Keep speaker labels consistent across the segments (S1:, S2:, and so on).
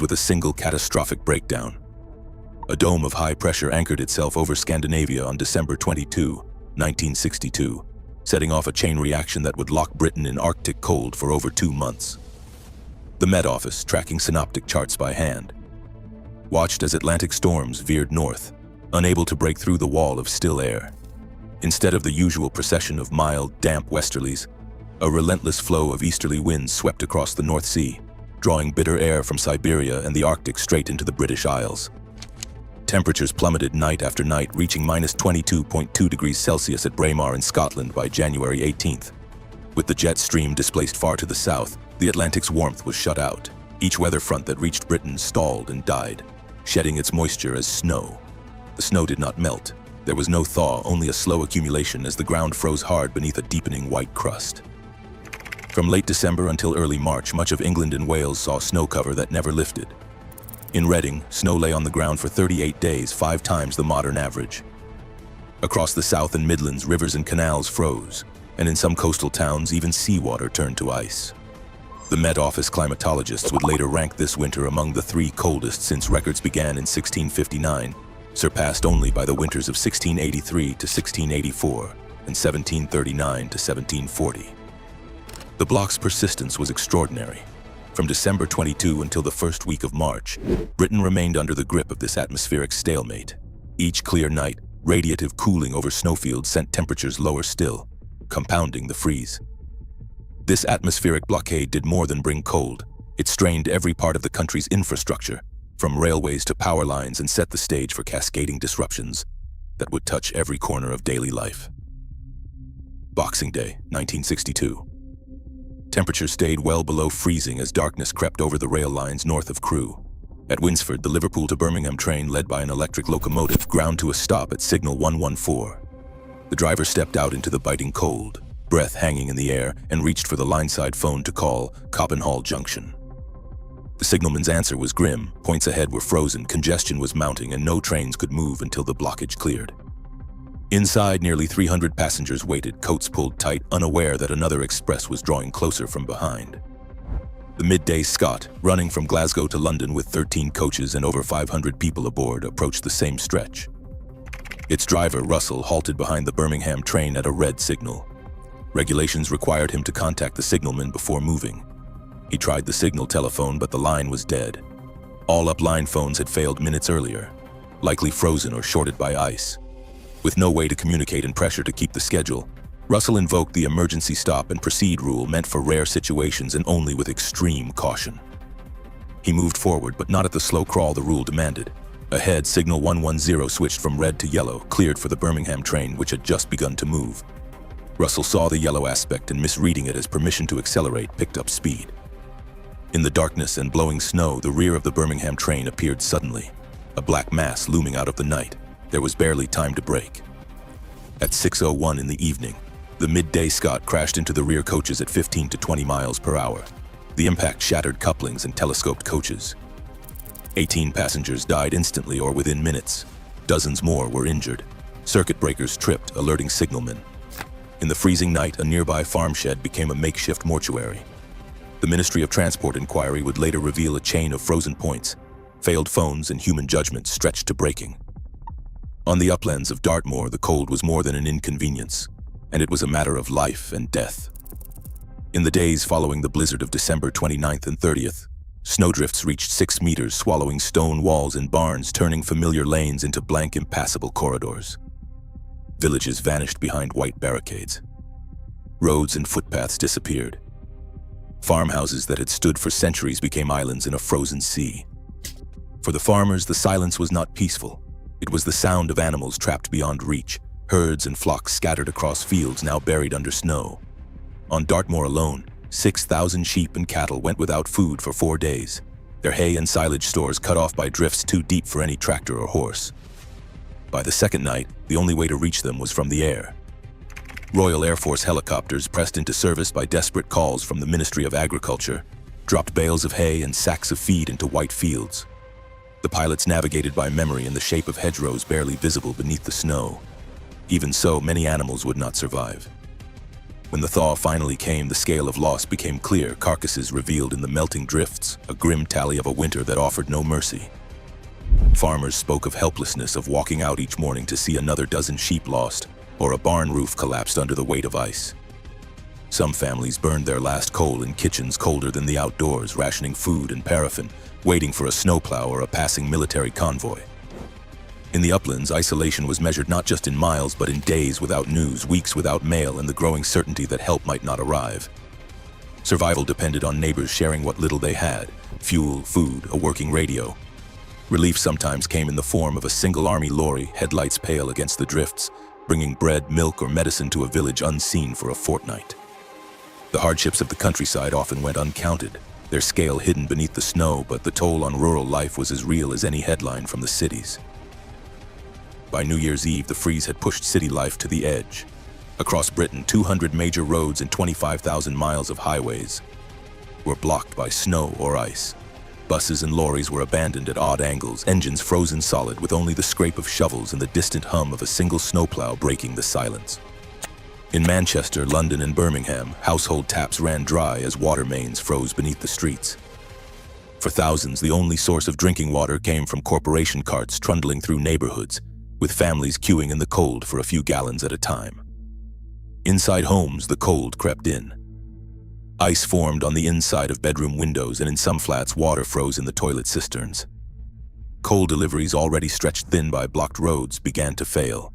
S1: with a single catastrophic breakdown. A dome of high pressure anchored itself over Scandinavia on December 22, 1962, setting off a chain reaction that would lock Britain in Arctic cold for over 2 months. The Met Office, tracking synoptic charts by hand, watched as Atlantic storms veered north, unable to break through the wall of still air. Instead of the usual procession of mild, damp westerlies, a relentless flow of easterly winds swept across the North Sea, drawing bitter air from Siberia and the Arctic straight into the British Isles. Temperatures plummeted night after night, reaching -22.2 degrees Celsius at Braemar in Scotland by January 18th. With the jet stream displaced far to the south, the Atlantic's warmth was shut out. Each weather front that reached Britain stalled and died, shedding its moisture as snow. The snow did not melt. There was no thaw, only a slow accumulation as the ground froze hard beneath a deepening white crust. From late December until early March, much of England and Wales saw snow cover that never lifted. In Reading, snow lay on the ground for 38 days, 5 times the modern average. Across the South and Midlands, rivers and canals froze, and in some coastal towns, even seawater turned to ice. The Met Office climatologists would later rank this winter among the 3 coldest since records began in 1659, surpassed only by the winters of 1683 to 1684 and 1739 to 1740. The block's persistence was extraordinary. From December 22 until the first week of March, Britain remained under the grip of this atmospheric stalemate. Each clear night, radiative cooling over snowfields sent temperatures lower still, compounding the freeze. This atmospheric blockade did more than bring cold. It strained every part of the country's infrastructure, from railways to power lines, and set the stage for cascading disruptions that would touch every corner of daily life. Boxing Day, 1962. Temperatures stayed well below freezing as darkness crept over the rail lines north of Crewe. At Winsford, the Liverpool to Birmingham train, led by an electric locomotive, ground to a stop at signal 114. The driver stepped out into the biting cold, breath hanging in the air, and reached for the lineside phone to call Coppenhall Junction. The signalman's answer was grim. Points ahead were frozen, congestion was mounting, and no trains could move until the blockage cleared. Inside, nearly 300 passengers waited, coats pulled tight, unaware that another express was drawing closer from behind. The midday Scot, running from Glasgow to London with 13 coaches and over 500 people aboard, approached the same stretch. Its driver, Russell, halted behind the Birmingham train at a red signal. Regulations required him to contact the signalman before moving. He tried the signal telephone, but the line was dead. All upline phones had failed minutes earlier, likely frozen or shorted by ice. With no way to communicate and pressure to keep the schedule, Russell invoked the emergency stop and proceed rule, meant for rare situations and only with extreme caution. He moved forward, but not at the slow crawl the rule demanded. Ahead, signal 110 switched from red to yellow, cleared for the Birmingham train, which had just begun to move. Russell saw the yellow aspect and, misreading it as permission to accelerate, picked up speed. In the darkness and blowing snow, the rear of the Birmingham train appeared suddenly, a black mass looming out of the night. There was barely time to brake. At 6:01 in the evening, the midday Scot crashed into the rear coaches at 15 to 20 miles per hour. The impact shattered couplings and telescoped coaches. 18 passengers died instantly or within minutes. Dozens more were injured. Circuit breakers tripped, alerting signalmen. In the freezing night, a nearby farm shed became a makeshift mortuary. The Ministry of Transport inquiry would later reveal a chain of frozen points, failed phones, and human judgment stretched to breaking. On the uplands of Dartmoor, the cold was more than an inconvenience, and it was a matter of life and death. In the days following the blizzard of December 29th and 30th, snowdrifts reached 6 meters, swallowing stone walls and barns, turning familiar lanes into blank, impassable corridors. Villages vanished behind white barricades. Roads and footpaths disappeared. Farmhouses that had stood for centuries became islands in a frozen sea. For the farmers, the silence was not peaceful. It was the sound of animals trapped beyond reach, herds and flocks scattered across fields now buried under snow. On Dartmoor alone, 6,000 sheep and cattle went without food for 4 days, their hay and silage stores cut off by drifts too deep for any tractor or horse. By the second night, the only way to reach them was from the air. Royal Air Force helicopters, pressed into service by desperate calls from the Ministry of Agriculture, dropped bales of hay and sacks of feed into white fields. The pilots navigated by memory in the shape of hedgerows barely visible beneath the snow. Even so, many animals would not survive. When the thaw finally came, the scale of loss became clear, carcasses revealed in the melting drifts, a grim tally of a winter that offered no mercy. Farmers spoke of helplessness, of walking out each morning to see another dozen sheep lost, or a barn roof collapsed under the weight of ice. Some families burned their last coal in kitchens colder than the outdoors, rationing food and paraffin, waiting for a snowplow or a passing military convoy. In the uplands, isolation was measured not just in miles, but in days without news, weeks without mail, and the growing certainty that help might not arrive. Survival depended on neighbors sharing what little they had: fuel, food, a working radio. Relief sometimes came in the form of a single army lorry, headlights pale against the drifts, bringing bread, milk, or medicine to a village unseen for a fortnight. The hardships of the countryside often went uncounted, their scale hidden beneath the snow, but the toll on rural life was as real as any headline from the cities. By New Year's Eve, the freeze had pushed city life to the edge. Across Britain, 200 major roads and 25,000 miles of highways were blocked by snow or ice. Buses and lorries were abandoned at odd angles, engines frozen solid with only the scrape of shovels and the distant hum of a single snowplow breaking the silence. In Manchester, London, and Birmingham, household taps ran dry as water mains froze beneath the streets. For thousands, the only source of drinking water came from corporation carts trundling through neighborhoods, with families queuing in the cold for a few gallons at a time. Inside homes, the cold crept in. Ice formed on the inside of bedroom windows, and in some flats, water froze in the toilet cisterns. Coal deliveries, already stretched thin by blocked roads, began to fail.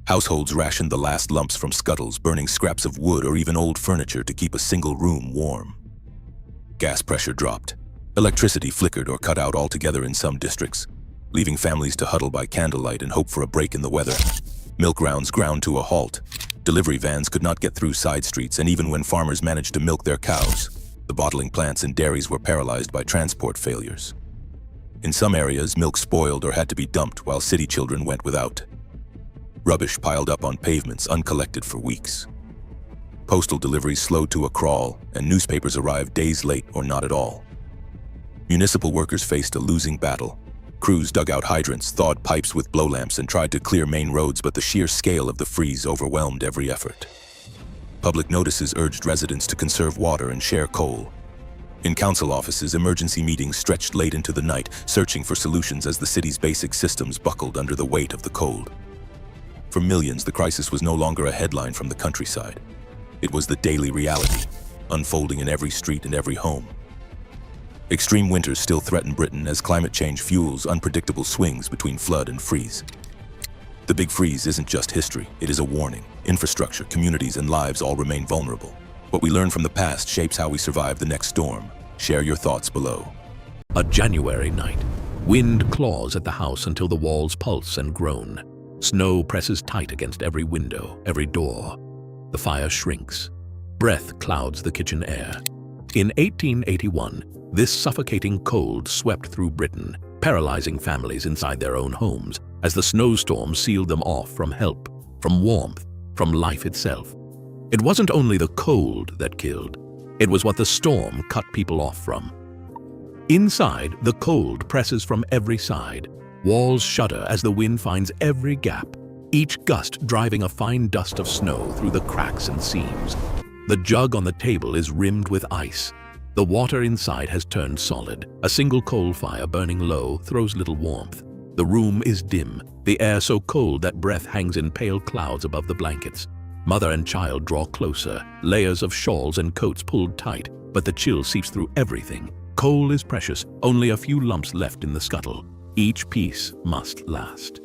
S1: Households rationed the last lumps from scuttles, burning scraps of wood or even old furniture to keep a single room warm. Gas pressure dropped. Electricity flickered or cut out altogether in some districts, leaving families to huddle by candlelight and hope for a break in the weather. Milk rounds ground to a halt. Delivery vans could not get through side streets, and even when farmers managed to milk their cows, the bottling plants and dairies were paralyzed by transport failures. In some areas, milk spoiled or had to be dumped, while city children went without. Rubbish piled up on pavements, uncollected for weeks. Postal deliveries slowed to a crawl, and newspapers arrived days late or not at all. Municipal workers faced a losing battle. Crews dug out hydrants, thawed pipes with blow lamps, and tried to clear main roads, but the sheer scale of the freeze overwhelmed every effort. Public notices urged residents to conserve water and share coal. In council offices, emergency meetings stretched late into the night, searching for solutions as the city's basic systems buckled under the weight of the cold. For millions, the crisis was no longer a headline from the countryside. It was the daily reality, unfolding in every street and every home. Extreme winters still threaten Britain as climate change fuels unpredictable swings between flood and freeze. The Big Freeze isn't just history, it is a warning. Infrastructure, communities, and lives all remain vulnerable. What we learn from the past shapes how we survive the next storm. Share your thoughts below.
S2: A January night. Wind claws at the house until the walls pulse and groan. Snow presses tight against every window, every door. The fire shrinks. Breath clouds the kitchen air. In 1881, this suffocating cold swept through Britain, paralyzing families inside their own homes as the snowstorms sealed them off from help, from warmth, from life itself. It wasn't only the cold that killed, it was what the storm cut people off from. Inside, the cold presses from every side. Walls shudder as the wind finds every gap, each gust driving a fine dust of snow through the cracks and seams. The jug on the table is rimmed with ice. The water inside has turned solid. A single coal fire burning low throws little warmth. The room is dim, the air so cold that breath hangs in pale clouds above the blankets. Mother and child draw closer, layers of shawls and coats pulled tight, but the chill seeps through everything. Coal is precious, only a few lumps left in the scuttle. Each piece must last.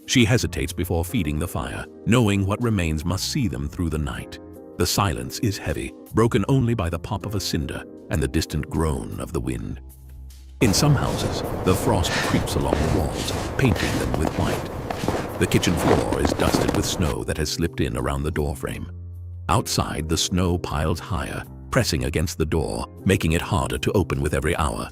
S2: She hesitates before feeding the fire, knowing what remains must see them through the night. The silence is heavy, broken only by the pop of a cinder and the distant groan of the wind. In some houses, the frost creeps along the walls, painting them with white. The kitchen floor is dusted with snow that has slipped in around the doorframe. Outside, the snow piles higher, pressing against the door, making it harder to open with every hour.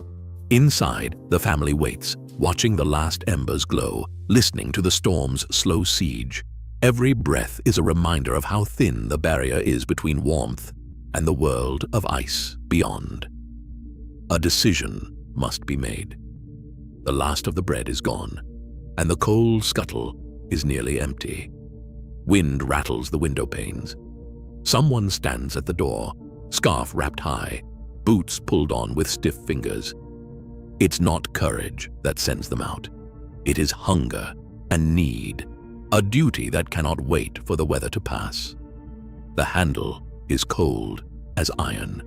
S2: Inside, the family waits, watching the last embers glow, listening to the storm's slow siege. Every breath is a reminder of how thin the barrier is between warmth and the world of ice beyond. A decision must be made. The last of the bread is gone, and the coal scuttle is nearly empty. Wind rattles the window panes. Someone stands at the door, scarf wrapped high, boots pulled on with stiff fingers. It's not courage that sends them out. It is hunger and need, a duty that cannot wait for the weather to pass. The handle is cold as iron.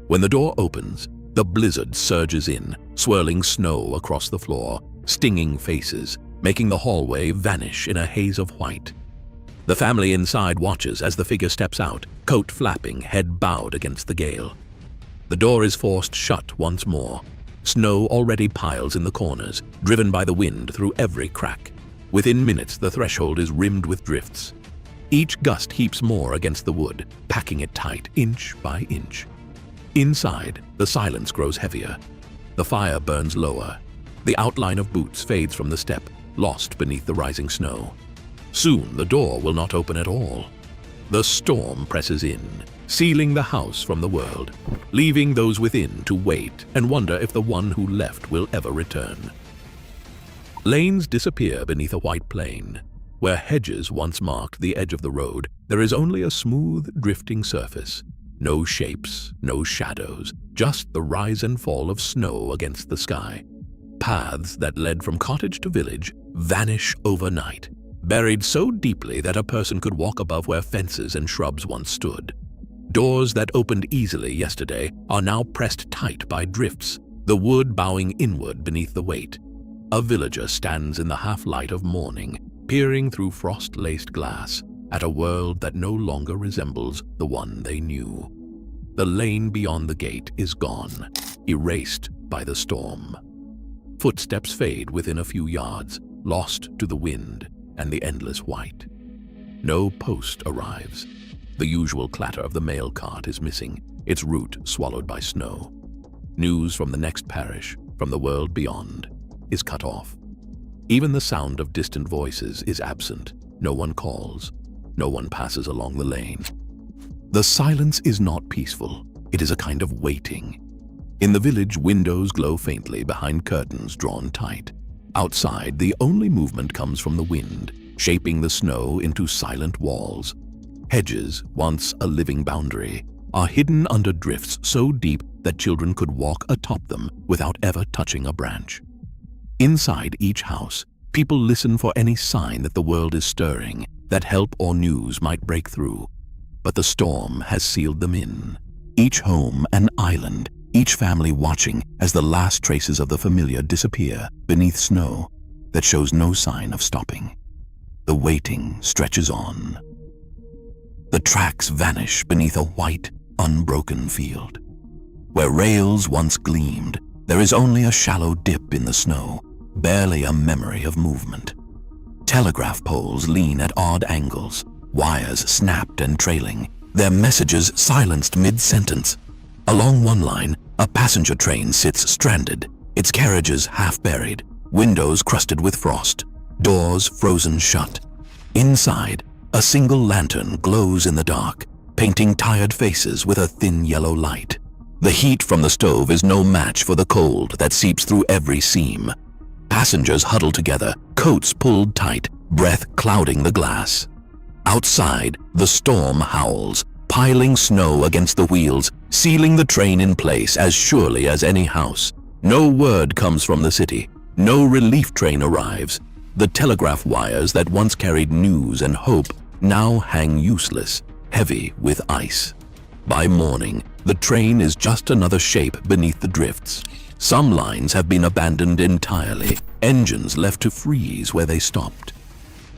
S2: When the door opens, the blizzard surges in, swirling snow across the floor, stinging faces, making the hallway vanish in a haze of white. The family inside watches as the figure steps out, coat flapping, head bowed against the gale. The door is forced shut once more. Snow already piles in the corners, driven by the wind through every crack. Within minutes, the threshold is rimmed with drifts. Each gust heaps more against the wood, packing it tight, inch by inch. Inside, the silence grows heavier. The fire burns lower. The outline of boots fades from the step, lost beneath the rising snow. Soon, the door will not open at all. The storm presses in, sealing the house from the world, leaving those within to wait and wonder if the one who left will ever return. Lanes disappear beneath a white plain. Where hedges once marked the edge of the road, there is only a smooth, drifting surface. No shapes, no shadows, just the rise and fall of snow against the sky. Paths that led from cottage to village vanish overnight, buried so deeply that a person could walk above where fences and shrubs once stood. Doors that opened easily yesterday are now pressed tight by drifts, the wood bowing inward beneath the weight. A villager stands in the half-light of morning, peering through frost-laced glass at a world that no longer resembles the one they knew. The lane beyond the gate is gone, erased by the storm. Footsteps fade within a few yards, lost to the wind and the endless white. No post arrives. The usual clatter of the mail cart is missing, its route swallowed by snow. News from the next parish, from the world beyond, is cut off. Even the sound of distant voices is absent. No one calls. No one passes along the lane. The silence is not peaceful. It is a kind of waiting. In the village, windows glow faintly behind curtains drawn tight. Outside, the only movement comes from the wind, shaping the snow into silent walls. Hedges, once a living boundary, are hidden under drifts so deep that children could walk atop them without ever touching a branch. Inside each house, people listen for any sign that the world is stirring, that help or news might break through. But the storm has sealed them in. Each home an island, each family watching as the last traces of the familiar disappear beneath snow that shows no sign of stopping. The waiting stretches on. The tracks vanish beneath a white, unbroken field. Where rails once gleamed, there is only a shallow dip in the snow, barely a memory of movement. Telegraph poles lean at odd angles, wires snapped and trailing, their messages silenced mid-sentence. Along one line, a passenger train sits stranded, its carriages half buried, windows crusted with frost, doors frozen shut. Inside, a single lantern glows in the dark, painting tired faces with a thin yellow light. The heat from the stove is no match for the cold that seeps through every seam. Passengers huddle together, coats pulled tight, breath clouding the glass. Outside, the storm howls, piling snow against the wheels, sealing the train in place as surely as any house. No word comes from the city. No relief train arrives. The telegraph wires that once carried news and hope now hang useless, heavy with ice. By morning, the train is just another shape beneath the drifts. Some lines have been abandoned entirely, engines left to freeze where they stopped.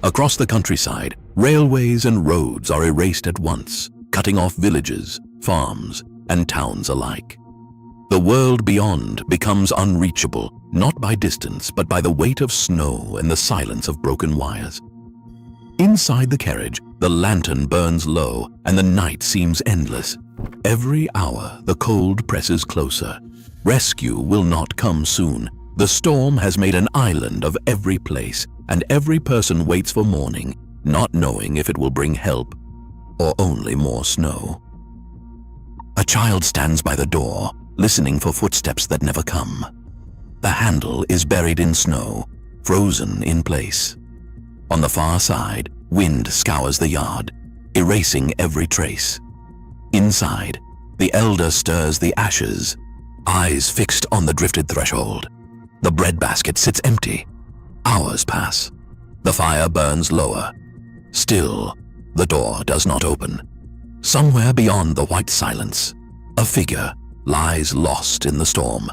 S2: Across the countryside, railways and roads are erased at once, cutting off villages, farms, and towns alike. The world beyond becomes unreachable, not by distance, but by the weight of snow and the silence of broken wires. Inside the carriage, the lantern burns low, and the night seems endless. Every hour, the cold presses closer. Rescue will not come soon. The storm has made an island of every place, and every person waits for morning, not knowing if it will bring help or only more snow. A child stands by the door, listening for footsteps that never come. The handle is buried in snow, frozen in place. On the far side, wind scours the yard.
S3: erasing every trace. Inside, the elder stirs the ashes, eyes fixed on the drifted threshold. The breadbasket sits empty. Hours pass. The fire burns lower. Still, the door does not open. Somewhere beyond the white silence, a figure lies lost in the storm,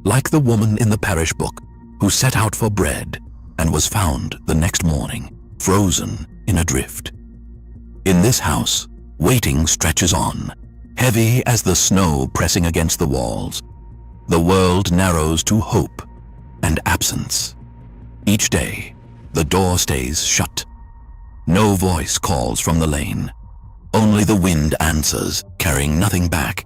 S3: like the woman in the parish book who set out for bread and was found the next morning, frozen in a drift. In this house, waiting stretches on, heavy as the snow pressing against the walls. The world narrows to hope and absence. Each day, the door stays shut. No voice calls from the lane. Only the wind answers, carrying nothing back.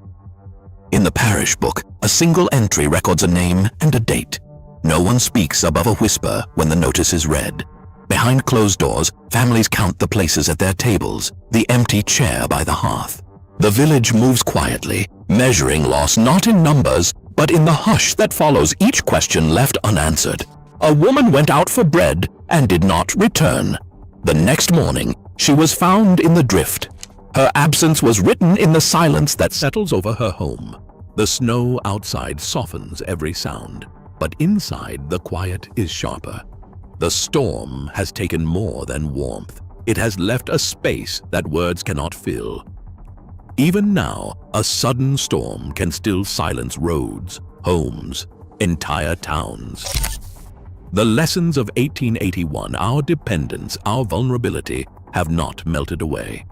S3: In the parish book, a single entry records a name and a date. No one speaks above a whisper when the notice is read. Behind closed doors, families count the places at their tables, the empty chair by the hearth. The village moves quietly, measuring loss not in numbers, but in the hush that follows each question left unanswered. A woman went out for bread and did not return. The next morning, she was found in the drift. Her absence was written in the silence that settles over her home. The snow outside softens every sound, but inside the quiet is sharper. The storm has taken more than warmth. It has left a space that words cannot fill. Even now, a sudden storm can still silence roads, homes, entire towns. The lessons of 1881, our dependence, our vulnerability, have not melted away.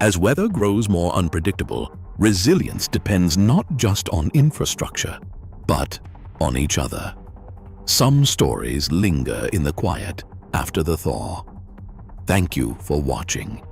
S3: As weather grows more unpredictable, resilience depends not just on infrastructure, but on each other. Some stories linger in the quiet after the thaw. Thank you for watching.